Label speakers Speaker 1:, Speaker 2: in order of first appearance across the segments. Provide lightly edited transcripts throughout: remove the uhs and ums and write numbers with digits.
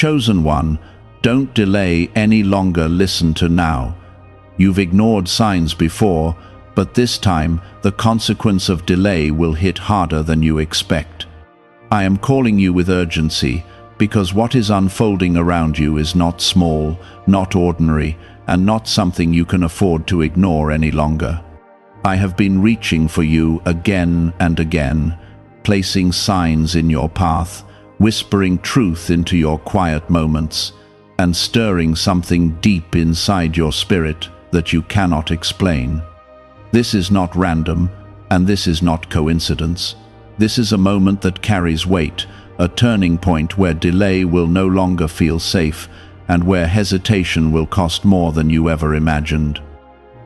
Speaker 1: chosen one, don't delay any longer, listen to now. You've ignored signs before, but this time the consequence of delay will hit harder than you expect. I am calling you with urgency, because what is unfolding around you is not small, not ordinary, and not something you can afford to ignore any longer. I have been reaching for you again and again, placing signs in your path, whispering truth into your quiet moments, and stirring something deep inside your spirit that you cannot explain. This is not random, and this is not coincidence. This is a moment that carries weight, a turning point where delay will no longer feel safe, and where hesitation will cost more than you ever imagined.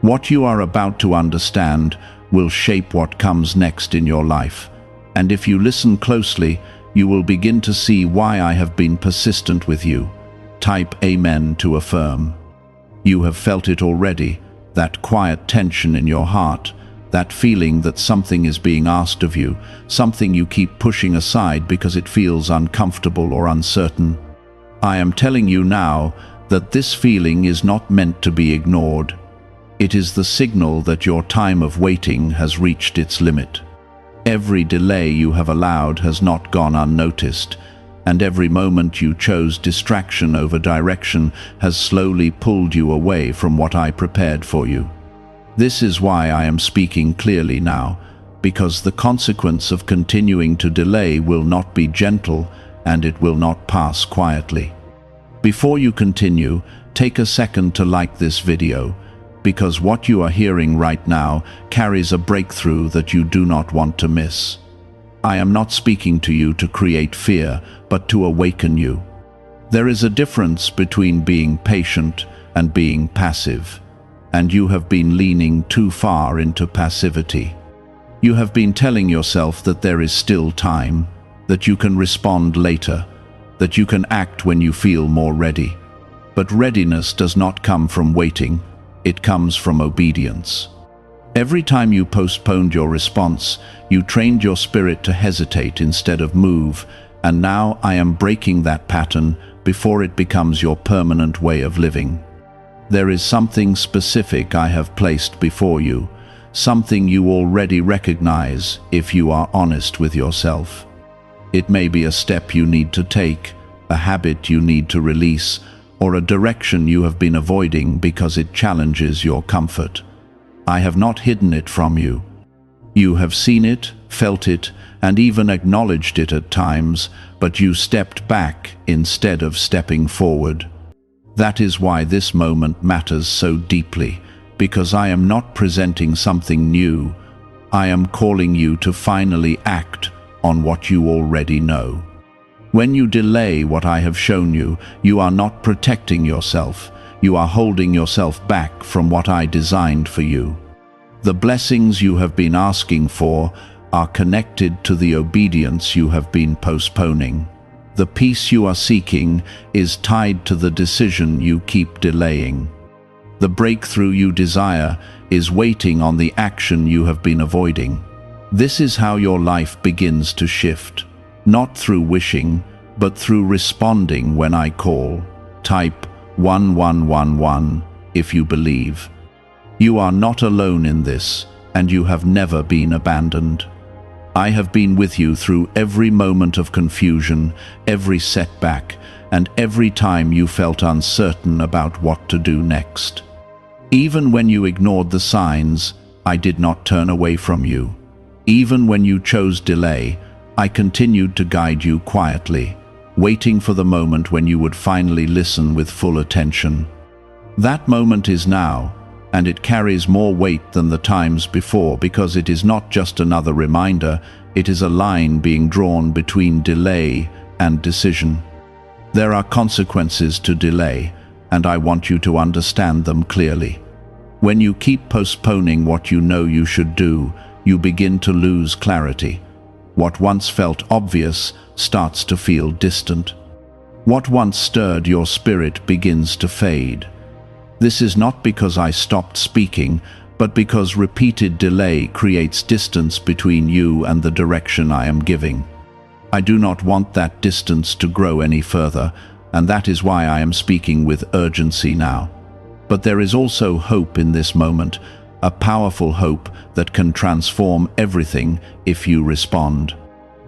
Speaker 1: What you are about to understand will shape what comes next in your life, and if you listen closely, you will begin to see why I have been persistent with you. Type Amen to affirm. You have felt it already, that quiet tension in your heart, that feeling that something is being asked of you, something you keep pushing aside because it feels uncomfortable or uncertain. I am telling you now that this feeling is not meant to be ignored. It is the signal that your time of waiting has reached its limit. Every delay you have allowed has not gone unnoticed, and every moment you chose distraction over direction has slowly pulled you away from what I prepared for you. This is why I am speaking clearly now, because the consequence of continuing to delay will not be gentle, and it will not pass quietly. Before you continue, take a second to like this video, because what you are hearing right now carries a breakthrough that you do not want to miss. I am not speaking to you to create fear, but to awaken you. There is a difference between being patient and being passive, and you have been leaning too far into passivity. You have been telling yourself that there is still time, that you can respond later, that you can act when you feel more ready. But readiness does not come from waiting, it comes from obedience. Every time you postponed your response, you trained your spirit to hesitate instead of move, and now I am breaking that pattern before it becomes your permanent way of living. There is something specific I have placed before you, something you already recognize if you are honest with yourself. It may be a step you need to take, a habit you need to release, or a direction you have been avoiding because it challenges your comfort. I have not hidden it from you. You have seen it, felt it, and even acknowledged it at times, but you stepped back instead of stepping forward. That is why this moment matters so deeply, because I am not presenting something new. I am calling you to finally act on what you already know. When you delay what I have shown you, you are not protecting yourself. You are holding yourself back from what I designed for you. The blessings you have been asking for are connected to the obedience you have been postponing. The peace you are seeking is tied to the decision you keep delaying. The breakthrough you desire is waiting on the action you have been avoiding. This is how your life begins to shift, not through wishing, but through responding when I call. Type 1111 if you believe. You are not alone in this, and you have never been abandoned. I have been with you through every moment of confusion, every setback, and every time you felt uncertain about what to do next. Even when you ignored the signs, I did not turn away from you. Even when you chose delay, I continued to guide you quietly, waiting for the moment when you would finally listen with full attention. That moment is now, and it carries more weight than the times before because it is not just another reminder, it is a line being drawn between delay and decision. There are consequences to delay, and I want you to understand them clearly. When you keep postponing what you know you should do, you begin to lose clarity. What once felt obvious starts to feel distant. What once stirred your spirit begins to fade. This is not because I stopped speaking, but because repeated delay creates distance between you and the direction I am giving. I do not want that distance to grow any further. and that is why I am speaking with urgency now. But there is also hope in this moment, a powerful hope that can transform everything if you respond.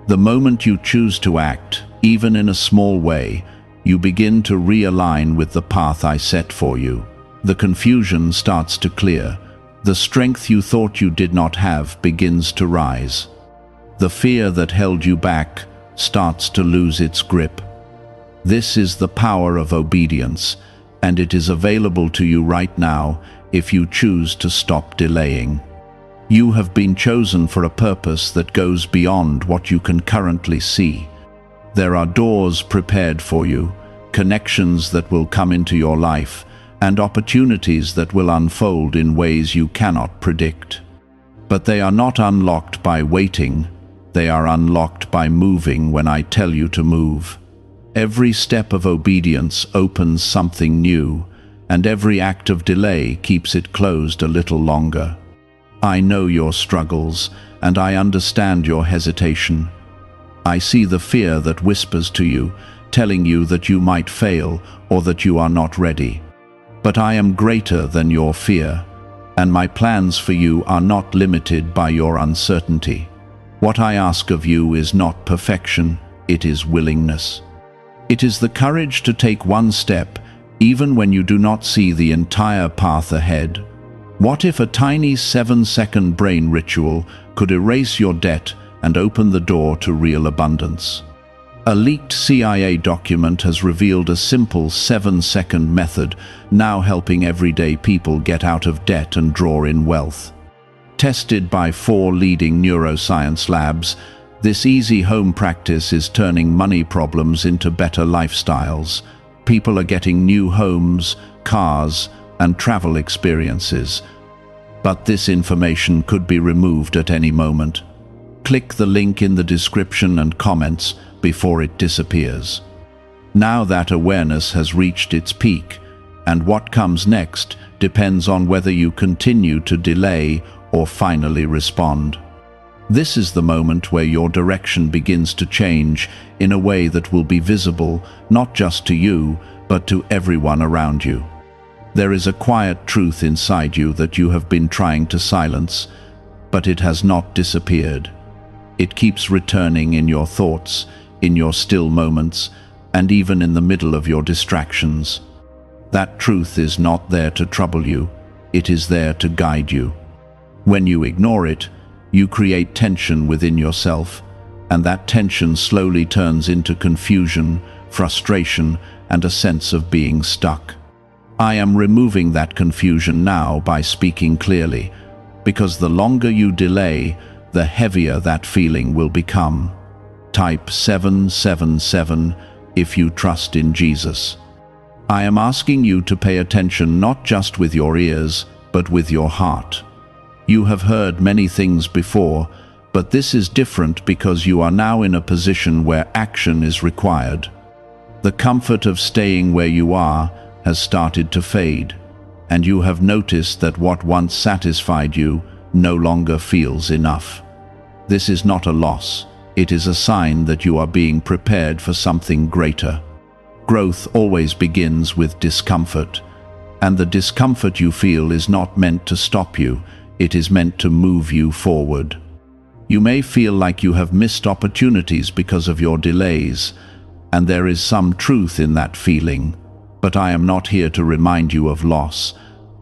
Speaker 1: The moment you choose to act, even in a small way, you begin to realign with the path I set for you. The confusion starts to clear. The strength you thought you did not have begins to rise. The fear that held you back starts to lose its grip. This is the power of obedience, and it is available to you right now if you choose to stop delaying. You have been chosen for a purpose that goes beyond what you can currently see. There are doors prepared for you, connections that will come into your life, and opportunities that will unfold in ways you cannot predict. But they are not unlocked by waiting, they are unlocked by moving when I tell you to move. Every step of obedience opens something new, and every act of delay keeps it closed a little longer. I know your struggles, and I understand your hesitation. I see the fear that whispers to you, telling you that you might fail or that you are not ready. But I am greater than your fear, and my plans for you are not limited by your uncertainty. What I ask of you is not perfection, it is willingness. It is the courage to take one step, even when you do not see the entire path ahead. What if a tiny 7-second brain ritual could erase your debt and open the door to real abundance? A leaked CIA document has revealed a simple 7-second method, now helping everyday people get out of debt and draw in wealth. Tested by 4 leading neuroscience labs, this easy home practice is turning money problems into better lifestyles. People are getting new homes, cars, and travel experiences. But this information could be removed at any moment. Click the link in the description and comments before it disappears. Now that awareness has reached its peak, and what comes next depends on whether you continue to delay or finally respond. This is the moment where your direction begins to change in a way that will be visible not just to you, but to everyone around you. There is a quiet truth inside you that you have been trying to silence, but it has not disappeared. It keeps returning in your thoughts, in your still moments, and even in the middle of your distractions. That truth is not there to trouble you, it is there to guide you. When you ignore it, you create tension within yourself, and that tension slowly turns into confusion, frustration, and a sense of being stuck. I am removing that confusion now by speaking clearly, because the longer you delay, the heavier that feeling will become. Type 777 if you trust in Jesus. I am asking you to pay attention not just with your ears, but with your heart. You have heard many things before, but this is different because you are now in a position where action is required. The comfort of staying where you are has started to fade, and you have noticed that what once satisfied you no longer feels enough. This is not a loss, it is a sign that you are being prepared for something greater. Growth always begins with discomfort, and the discomfort you feel is not meant to stop you, it is meant to move you forward. You may feel like you have missed opportunities because of your delays, and there is some truth in that feeling. But I am not here to remind you of loss.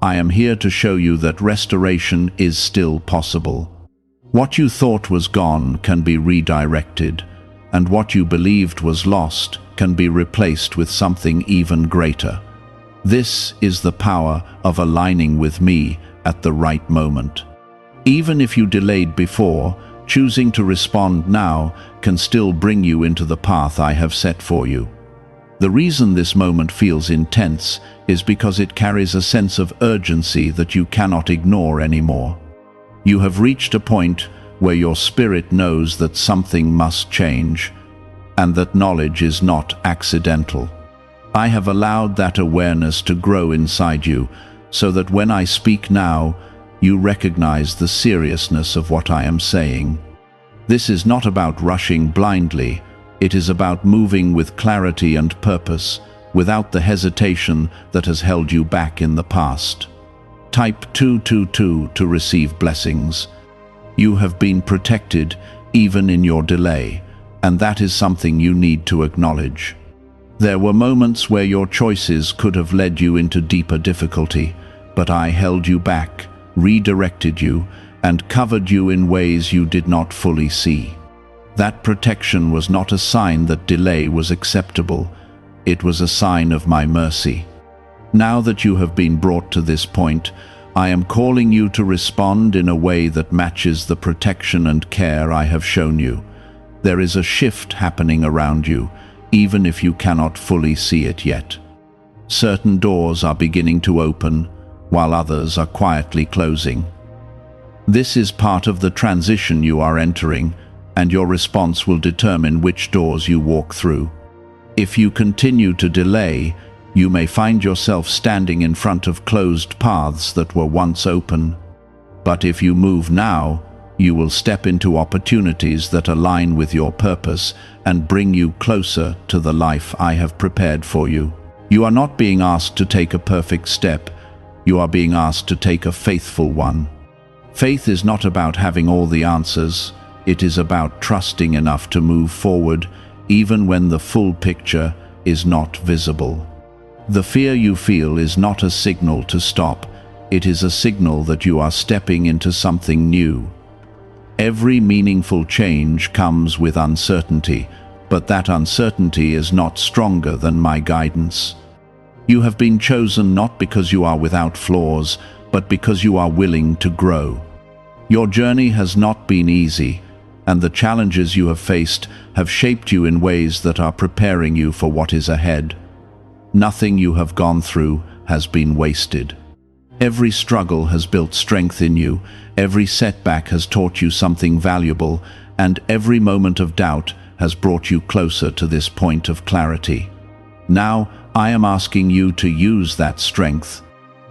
Speaker 1: I am here to show you that restoration is still possible. What you thought was gone can be redirected, and what you believed was lost can be replaced with something even greater. This is the power of aligning with me at the right moment. Even if you delayed before, choosing to respond now can still bring you into the path I have set for you. The reason this moment feels intense is because it carries a sense of urgency that you cannot ignore anymore. You have reached a point where your spirit knows that something must change, and that knowledge is not accidental. I have allowed that awareness to grow inside you, so that when I speak now, you recognize the seriousness of what I am saying. This is not about rushing blindly, it is about moving with clarity and purpose, without the hesitation that has held you back in the past. Type 222 to receive blessings. You have been protected even in your delay, and that is something you need to acknowledge. There were moments where your choices could have led you into deeper difficulty, but I held you back, redirected you, and covered you in ways you did not fully see. That protection was not a sign that delay was acceptable. It was a sign of my mercy. Now that you have been brought to this point, I am calling you to respond in a way that matches the protection and care I have shown you. There is a shift happening around you, even if you cannot fully see it yet. Certain doors are beginning to open, while others are quietly closing. This is part of the transition you are entering, and your response will determine which doors you walk through. If you continue to delay, you may find yourself standing in front of closed paths that were once open. But if you move now, you will step into opportunities that align with your purpose and bring you closer to the life I have prepared for you. You are not being asked to take a perfect step. You are being asked to take a faithful one. Faith is not about having all the answers. It is about trusting enough to move forward, even when the full picture is not visible. The fear you feel is not a signal to stop. It is a signal that you are stepping into something new. Every meaningful change comes with uncertainty, but that uncertainty is not stronger than my guidance. You have been chosen not because you are without flaws, but because you are willing to grow. Your journey has not been easy, and the challenges you have faced have shaped you in ways that are preparing you for what is ahead. Nothing you have gone through has been wasted. Every struggle has built strength in you, every setback has taught you something valuable, and every moment of doubt has brought you closer to this point of clarity. Now, I am asking you to use that strength.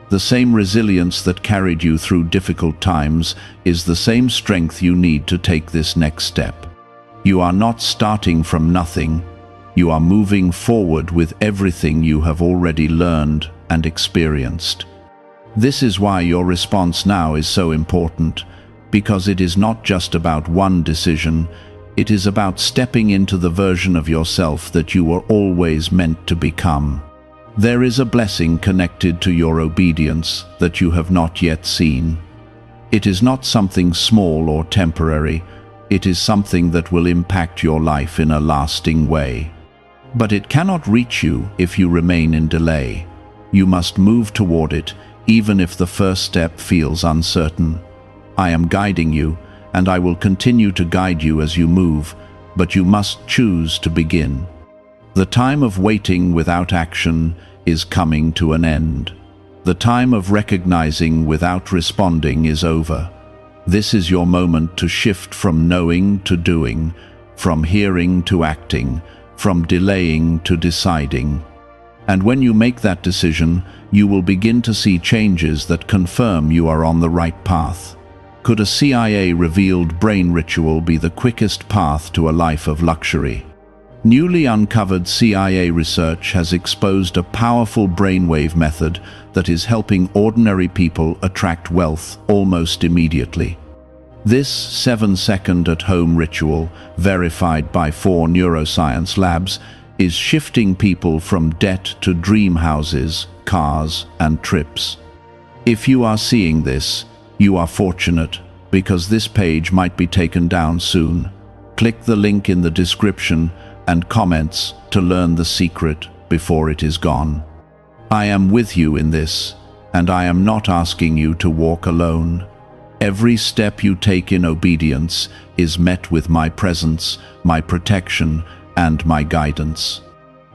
Speaker 1: The same resilience that carried you through difficult times is the same strength you need to take this next step. You are not starting from nothing. You are moving forward with everything you have already learned and experienced. This is why your response now is so important, because it is not just about one decision. It is about stepping into the version of yourself that you were always meant to become. There is a blessing connected to your obedience that you have not yet seen. It is not something small or temporary. It is something that will impact your life in a lasting way. But it cannot reach you if you remain in delay. You must move toward it, even if the first step feels uncertain. I am guiding you, and I will continue to guide you as you move, but you must choose to begin. The time of waiting without action is coming to an end. The time of recognizing without responding is over. This is your moment to shift from knowing to doing, from hearing to acting, from delaying to deciding. And when you make that decision, you will begin to see changes that confirm you are on the right path. Could a CIA-revealed brain ritual be the quickest path to a life of luxury? Newly uncovered CIA research has exposed a powerful brainwave method that is helping ordinary people attract wealth almost immediately. This 7-second at-home ritual, verified by 4 neuroscience labs, is shifting people from debt to dream houses, cars, and trips. If you are seeing this, you are fortunate, because this page might be taken down soon. Click the link in the description and comments to learn the secret before it is gone. I am with you in this, and I am not asking you to walk alone. Every step you take in obedience is met with my presence, my protection, and my guidance.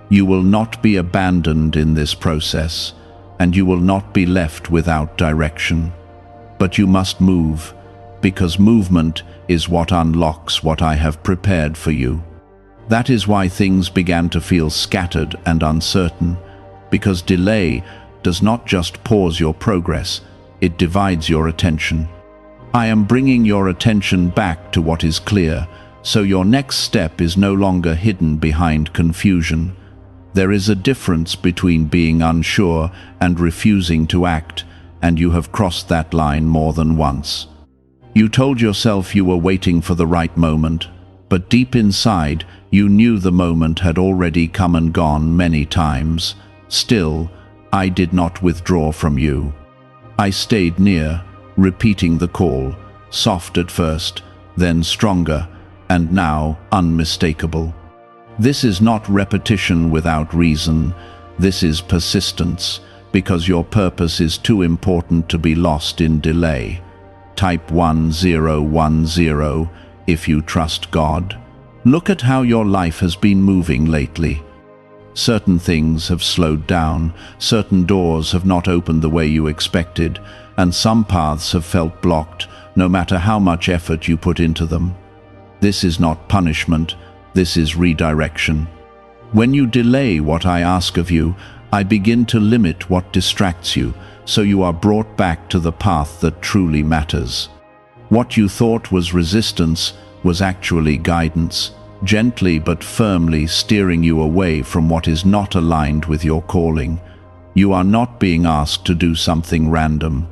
Speaker 1: You will not be abandoned in this process, and you will not be left without direction. But you must move, because movement is what unlocks what I have prepared for you. That is why things began to feel scattered and uncertain, because delay does not just pause your progress, it divides your attention. I am bringing your attention back to what is clear, so your next step is no longer hidden behind confusion. There is a difference between being unsure and refusing to act, and you have crossed that line more than once. You told yourself you were waiting for the right moment, but deep inside, you knew the moment had already come and gone many times. Still, I did not withdraw from you. I stayed near, repeating the call, soft at first, then stronger, and now unmistakable. This is not repetition without reason. This is persistence, because your purpose is too important to be lost in delay. Type 1010 if you trust God. Look at how your life has been moving lately. Certain things have slowed down, certain doors have not opened the way you expected, and some paths have felt blocked, no matter how much effort you put into them. This is not punishment, this is redirection. When you delay what I ask of you, I begin to limit what distracts you, so you are brought back to the path that truly matters. What you thought was resistance was actually guidance, gently but firmly steering you away from what is not aligned with your calling. You are not being asked to do something random.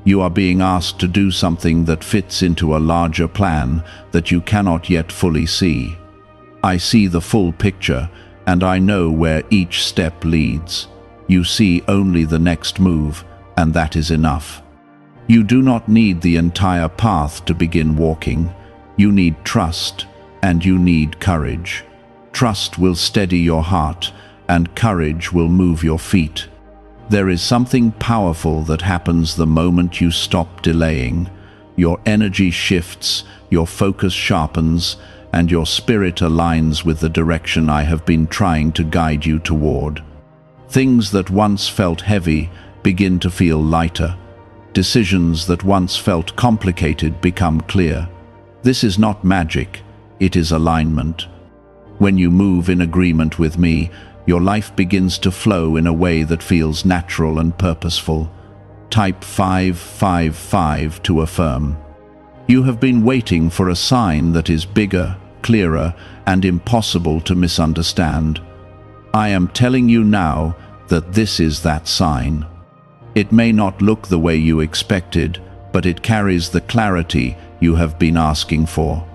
Speaker 1: You are being asked to do something that fits into a larger plan that you cannot yet fully see. I see the full picture, and I know where each step leads. You see only the next move, and that is enough. You do not need the entire path to begin walking. You need trust, and you need courage. Trust will steady your heart, and courage will move your feet. There is something powerful that happens the moment you stop delaying. Your energy shifts, your focus sharpens, and your spirit aligns with the direction I have been trying to guide you toward. Things that once felt heavy begin to feel lighter. Decisions that once felt complicated become clear. This is not magic, it is alignment. When you move in agreement with me, your life begins to flow in a way that feels natural and purposeful. Type 555 to affirm. You have been waiting for a sign that is bigger, clearer, and impossible to misunderstand. I am telling you now that this is that sign. It may not look the way you expected, but it carries the clarity you have been asking for.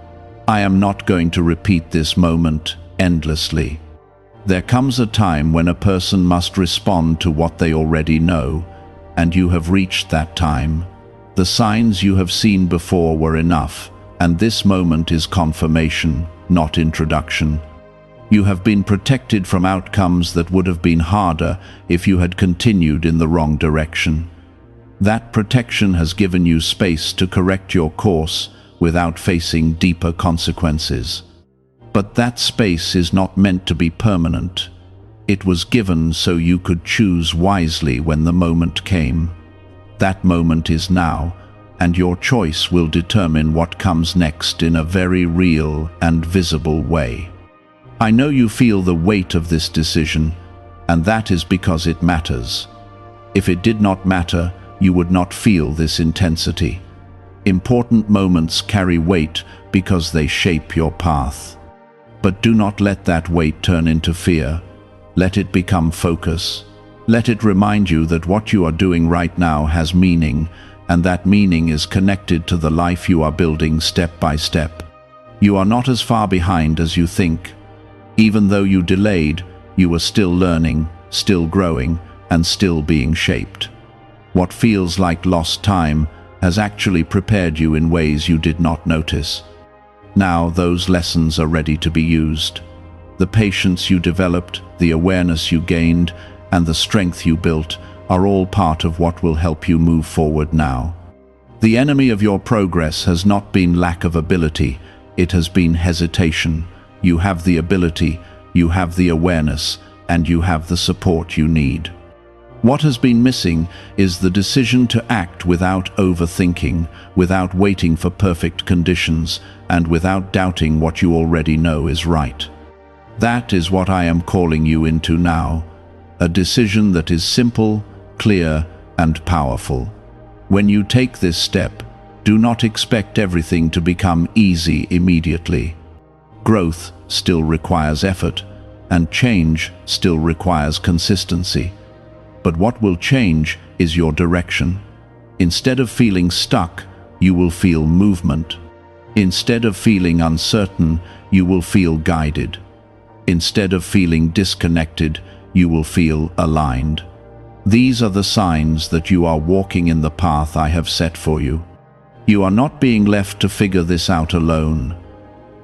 Speaker 1: I am not going to repeat this moment endlessly. There comes a time when a person must respond to what they already know, and you have reached that time. The signs you have seen before were enough, and this moment is confirmation, not introduction. You have been protected from outcomes that would have been harder if you had continued in the wrong direction. That protection has given you space to correct your course without facing deeper consequences. But that space is not meant to be permanent. It was given so you could choose wisely when the moment came. That moment is now, and your choice will determine what comes next in a very real and visible way. I know you feel the weight of this decision, and that is because it matters. If it did not matter, you would not feel this intensity. Important moments carry weight because they shape your path. But do not let that weight turn into fear. Let it become focus. Let it remind you that what you are doing right now has meaning, and that meaning is connected to the life you are building step by step. You are not as far behind as you think. Even though you delayed, you were still learning, still growing, and still being shaped. What feels like lost time has actually prepared you in ways you did not notice. Now those lessons are ready to be used. The patience you developed, the awareness you gained, and the strength you built are all part of what will help you move forward now. The enemy of your progress has not been lack of ability, it has been hesitation. You have the ability, you have the awareness, and you have the support you need. What has been missing is the decision to act without overthinking, without waiting for perfect conditions, and without doubting what you already know is right. That is what I am calling you into now, a decision that is simple, clear, and powerful. When you take this step, do not expect everything to become easy immediately. Growth still requires effort, and change still requires consistency. But what will change is your direction. Instead of feeling stuck, you will feel movement. Instead of feeling uncertain, you will feel guided. Instead of feeling disconnected, you will feel aligned. These are the signs that you are walking in the path I have set for you. You are not being left to figure this out alone.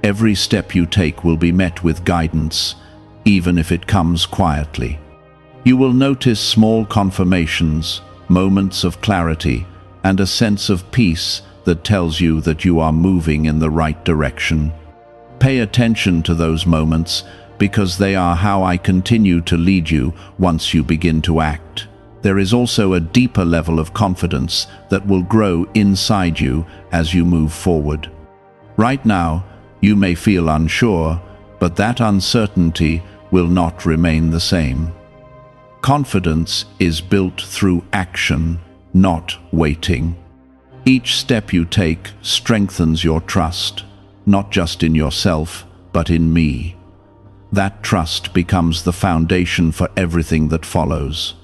Speaker 1: Every step you take will be met with guidance, even if it comes quietly. You will notice small confirmations, moments of clarity, and a sense of peace that tells you that you are moving in the right direction. Pay attention to those moments, because they are how I continue to lead you once you begin to act. There is also a deeper level of confidence that will grow inside you as you move forward. Right now, you may feel unsure, but that uncertainty will not remain the same. Confidence is built through action, not waiting. Each step you take strengthens your trust, not just in yourself, but in me. That trust becomes the foundation for everything that follows.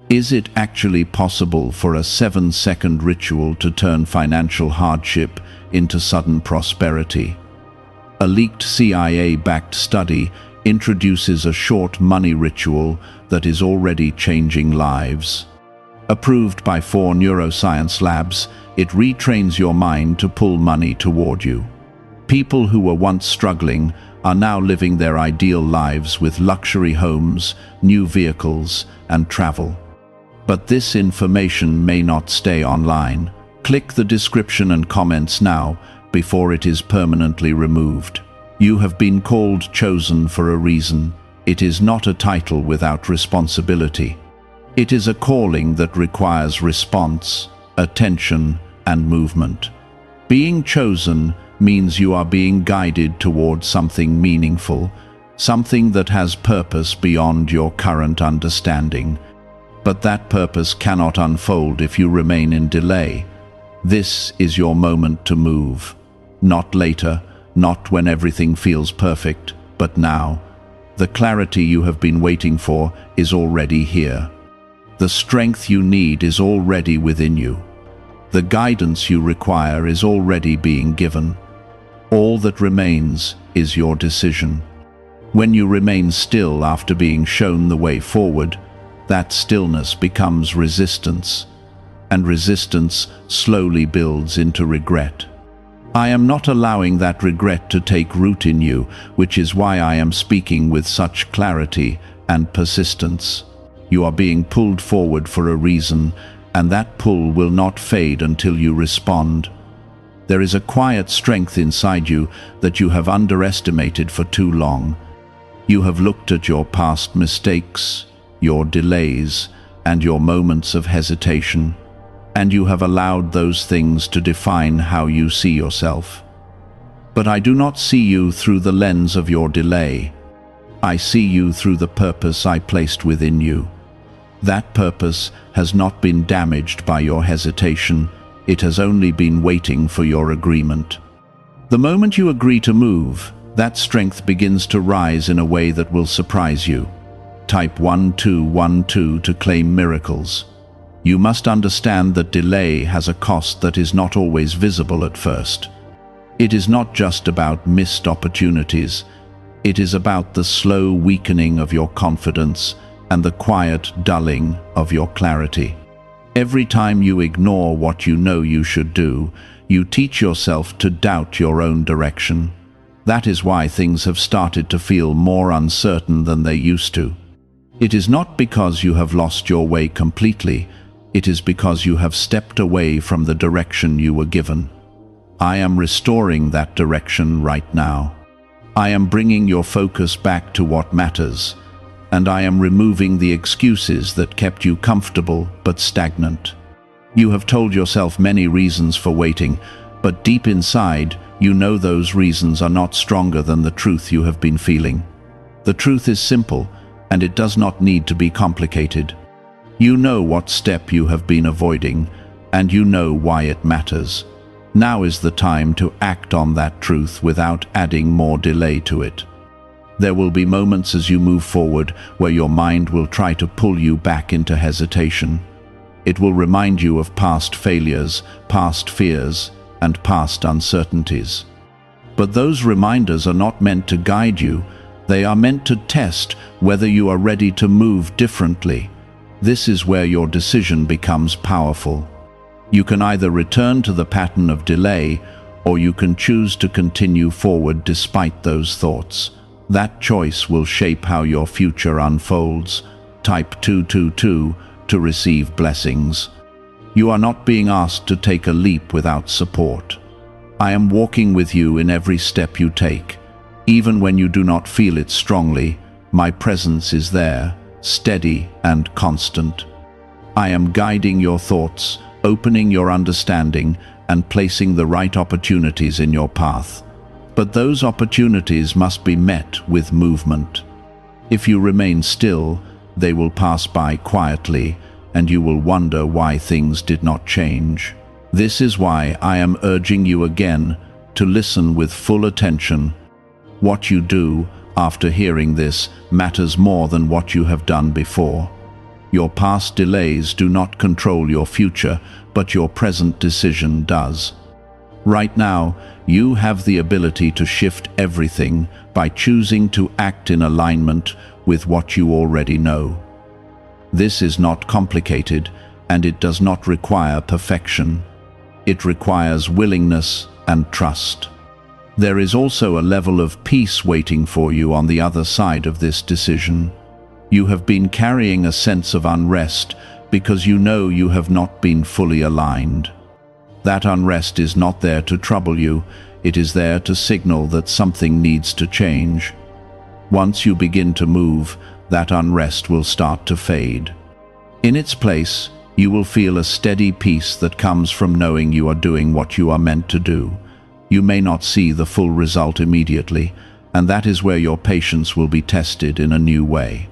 Speaker 1: Is it actually possible for a 7-second ritual to turn financial hardship into sudden prosperity? A leaked CIA-backed study introduces a short money ritual that is already changing lives. Approved by 4 neuroscience labs, it retrains your mind to pull money toward you. People who were once struggling are now living their ideal lives with luxury homes, new vehicles, and travel. But this information may not stay online. Click the description and comments now before it is permanently removed. You have been called chosen for a reason. It is not a title without responsibility. It is a calling that requires response, attention, and movement. Being chosen means you are being guided towards something meaningful, something that has purpose beyond your current understanding. But that purpose cannot unfold if you remain in delay. This is your moment to move. Not later, not when everything feels perfect, but now. The clarity you have been waiting for is already here. The strength you need is already within you. The guidance you require is already being given. All that remains is your decision. When you remain still after being shown the way forward, that stillness becomes resistance, and resistance slowly builds into regret. I am not allowing that regret to take root in you, which is why I am speaking with such clarity and persistence. You are being pulled forward for a reason, and that pull will not fade until you respond. There is a quiet strength inside you that you have underestimated for too long. You have looked at your past mistakes, your delays, and your moments of hesitation, and you have allowed those things to define how you see yourself. But I do not see you through the lens of your delay. I see you through the purpose I placed within you. That purpose has not been damaged by your hesitation. It has only been waiting for your agreement. The moment you agree to move, that strength begins to rise in a way that will surprise you. Type 1212 to claim miracles. You must understand that delay has a cost that is not always visible at first. It is not just about missed opportunities. It is about the slow weakening of your confidence and the quiet dulling of your clarity. Every time you ignore what you know you should do, you teach yourself to doubt your own direction. That is why things have started to feel more uncertain than they used to. It is not because you have lost your way completely. It is because you have stepped away from the direction you were given. I am restoring that direction right now. I am bringing your focus back to what matters, and I am removing the excuses that kept you comfortable but stagnant. You have told yourself many reasons for waiting, but deep inside, you know those reasons are not stronger than the truth you have been feeling. The truth is simple, and it does not need to be complicated. You know what step you have been avoiding, and you know why it matters. Now is the time to act on that truth without adding more delay to it. There will be moments as you move forward where your mind will try to pull you back into hesitation. It will remind you of past failures, past fears, and past uncertainties. But those reminders are not meant to guide you. They are meant to test whether you are ready to move differently. This is where your decision becomes powerful. You can either return to the pattern of delay, or you can choose to continue forward despite those thoughts. That choice will shape how your future unfolds. Type 222 to receive blessings. You are not being asked to take a leap without support. I am walking with you in every step you take. Even when you do not feel it strongly, my presence is there, steady and constant. I am guiding your thoughts, opening your understanding, and placing the right opportunities in your path. But those opportunities must be met with movement. If you remain still, they will pass by quietly, and you will wonder why things did not change. This is why I am urging you again to listen with full attention. What you do after hearing this matters more than what you have done before. Your past delays do not control your future, but your present decision does. Right now, you have the ability to shift everything by choosing to act in alignment with what you already know. This is not complicated, and it does not require perfection. It requires willingness and trust. There is also a level of peace waiting for you on the other side of this decision. You have been carrying a sense of unrest because you know you have not been fully aligned. That unrest is not there to trouble you, it is there to signal that something needs to change. Once you begin to move, that unrest will start to fade. In its place, you will feel a steady peace that comes from knowing you are doing what you are meant to do. You may not see the full result immediately, and that is where your patience will be tested in a new way.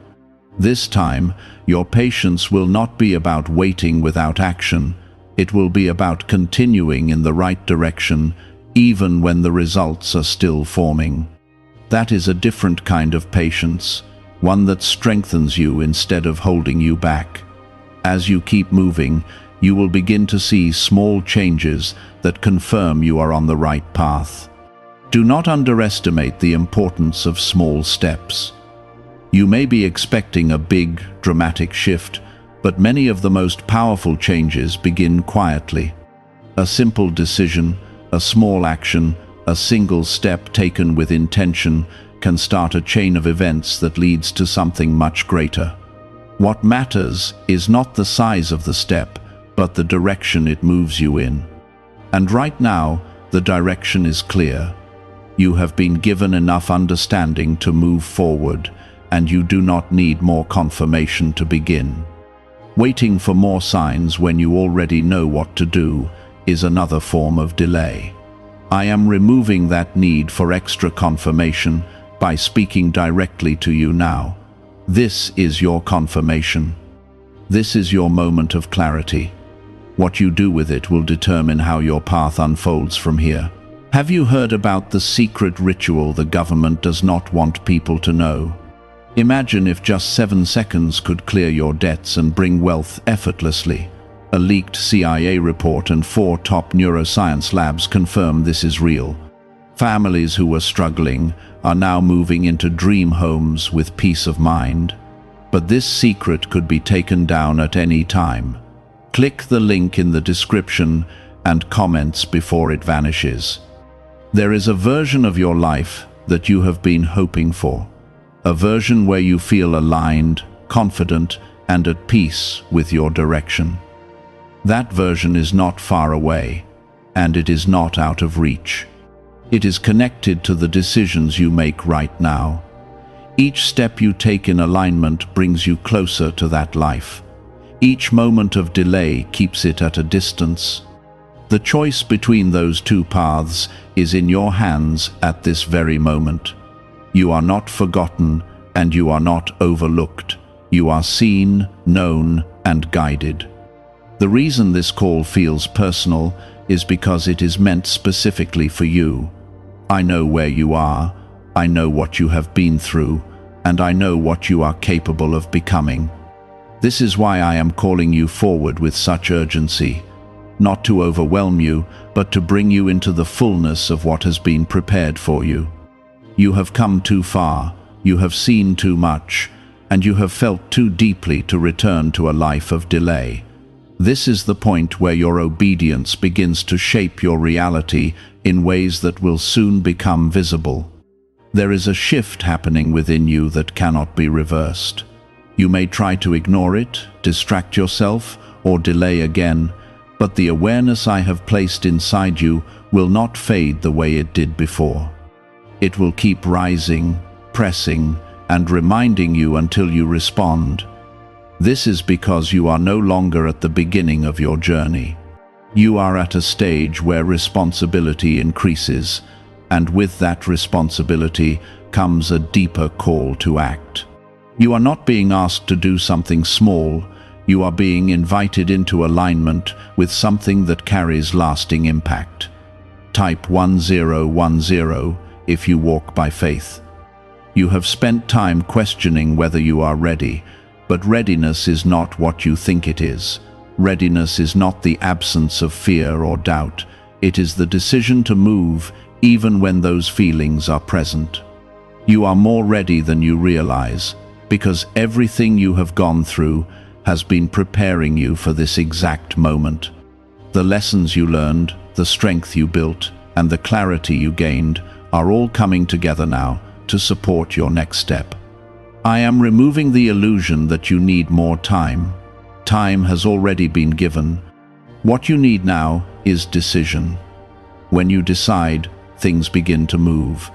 Speaker 1: This time, your patience will not be about waiting without action. It will be about continuing in the right direction, even when the results are still forming. That is a different kind of patience, one that strengthens you instead of holding you back. As you keep moving, you will begin to see small changes that confirm you are on the right path. Do not underestimate the importance of small steps. You may be expecting a big, dramatic shift, but many of the most powerful changes begin quietly. A simple decision, a small action, a single step taken with intention can start a chain of events that leads to something much greater. What matters is not the size of the step, but the direction it moves you in. And right now, the direction is clear. You have been given enough understanding to move forward, and you do not need more confirmation to begin. Waiting for more signs when you already know what to do is another form of delay. I am removing that need for extra confirmation by speaking directly to you now. This is your confirmation. This is your moment of clarity. What you do with it will determine how your path unfolds from here. Have you heard about the secret ritual the government does not want people to know? Imagine if just 7 seconds could clear your debts and bring wealth effortlessly. A leaked CIA report and 4 top neuroscience labs confirm this is real. Families who were struggling are now moving into dream homes with peace of mind. But this secret could be taken down at any time. Click the link in the description and comments before it vanishes. There is a version of your life that you have been hoping for. A version where you feel aligned, confident, and at peace with your direction. That version is not far away, and it is not out of reach. It is connected to the decisions you make right now. Each step you take in alignment brings you closer to that life. Each moment of delay keeps it at a distance. The choice between those 2 paths is in your hands at this very moment. You are not forgotten, and you are not overlooked. You are seen, known, and guided. The reason this call feels personal is because it is meant specifically for you. I know where you are. I know what you have been through, and I know what you are capable of becoming. This is why I am calling you forward with such urgency, not to overwhelm you, but to bring you into the fullness of what has been prepared for you. You have come too far, you have seen too much, and you have felt too deeply to return to a life of delay. This is the point where your obedience begins to shape your reality in ways that will soon become visible. There is a shift happening within you that cannot be reversed. You may try to ignore it, distract yourself, or delay again, but the awareness I have placed inside you will not fade the way it did before. It will keep rising, pressing, and reminding you until you respond. This is because you are no longer at the beginning of your journey. You are at a stage where responsibility increases, and with that responsibility comes a deeper call to act. You are not being asked to do something small, you are being invited into alignment with something that carries lasting impact. Type 1010 if you walk by faith. You have spent time questioning whether you are ready, but readiness is not what you think it is. Readiness is not the absence of fear or doubt. It is the decision to move even when those feelings are present. You are more ready than you realize, because everything you have gone through has been preparing you for this exact moment. The lessons you learned, the strength you built, and the clarity you gained are all coming together now to support your next step. I am removing the illusion that you need more time. Time has already been given. What you need now is decision. When you decide, things begin to move.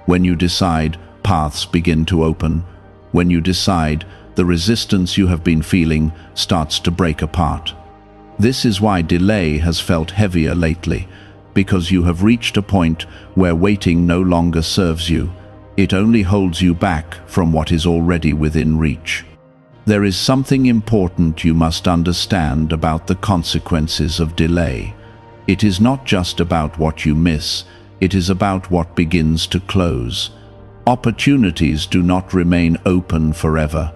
Speaker 1: When you decide, paths begin to open. When you decide, the resistance you have been feeling starts to break apart. This is why delay has felt heavier lately, because you have reached a point where waiting no longer serves you. It only holds you back from what is already within reach. There is something important you must understand about the consequences of delay. It is not just about what you miss, it is about what begins to close. Opportunities do not remain open forever.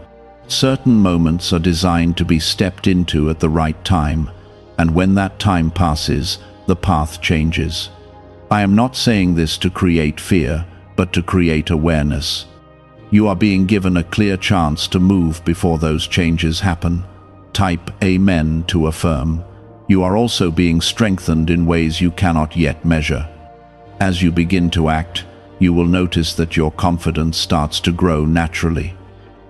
Speaker 1: Certain moments are designed to be stepped into at the right time, and when that time passes, the path changes. I am not saying this to create fear, but to create awareness. You are being given a clear chance to move before those changes happen. Type Amen to affirm. You are also being strengthened in ways you cannot yet measure. As you begin to act, you will notice that your confidence starts to grow naturally.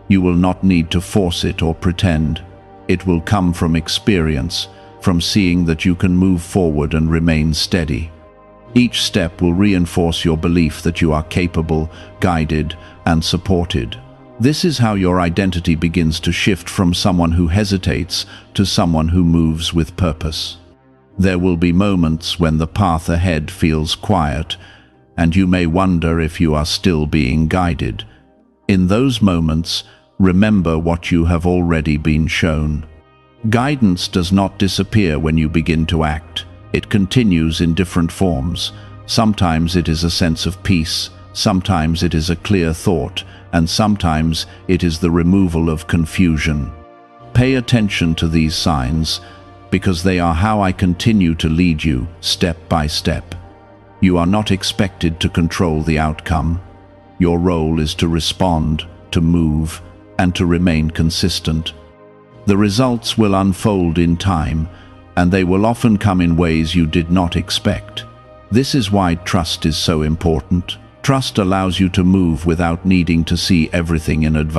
Speaker 1: You will not need to force it or pretend. It will come from experience, from seeing that you can move forward and remain steady. Each step will reinforce your belief that you are capable, guided, and supported. This is how your identity begins to shift from someone who hesitates to someone who moves with purpose. There will be moments when the path ahead feels quiet, and you may wonder if you are still being guided. In those moments, remember what you have already been shown. Guidance does not disappear when you begin to act. It continues in different forms. Sometimes it is a sense of peace, sometimes it is a clear thought, and sometimes it is the removal of confusion. Pay attention to these signs, because they are how I continue to lead you step by step. You are not expected to control the outcome. Your role is to respond, to move, and to remain consistent. The results will unfold in time, and they will often come in ways you did not expect. This is why trust is so important. Trust allows you to move without needing to see everything in advance.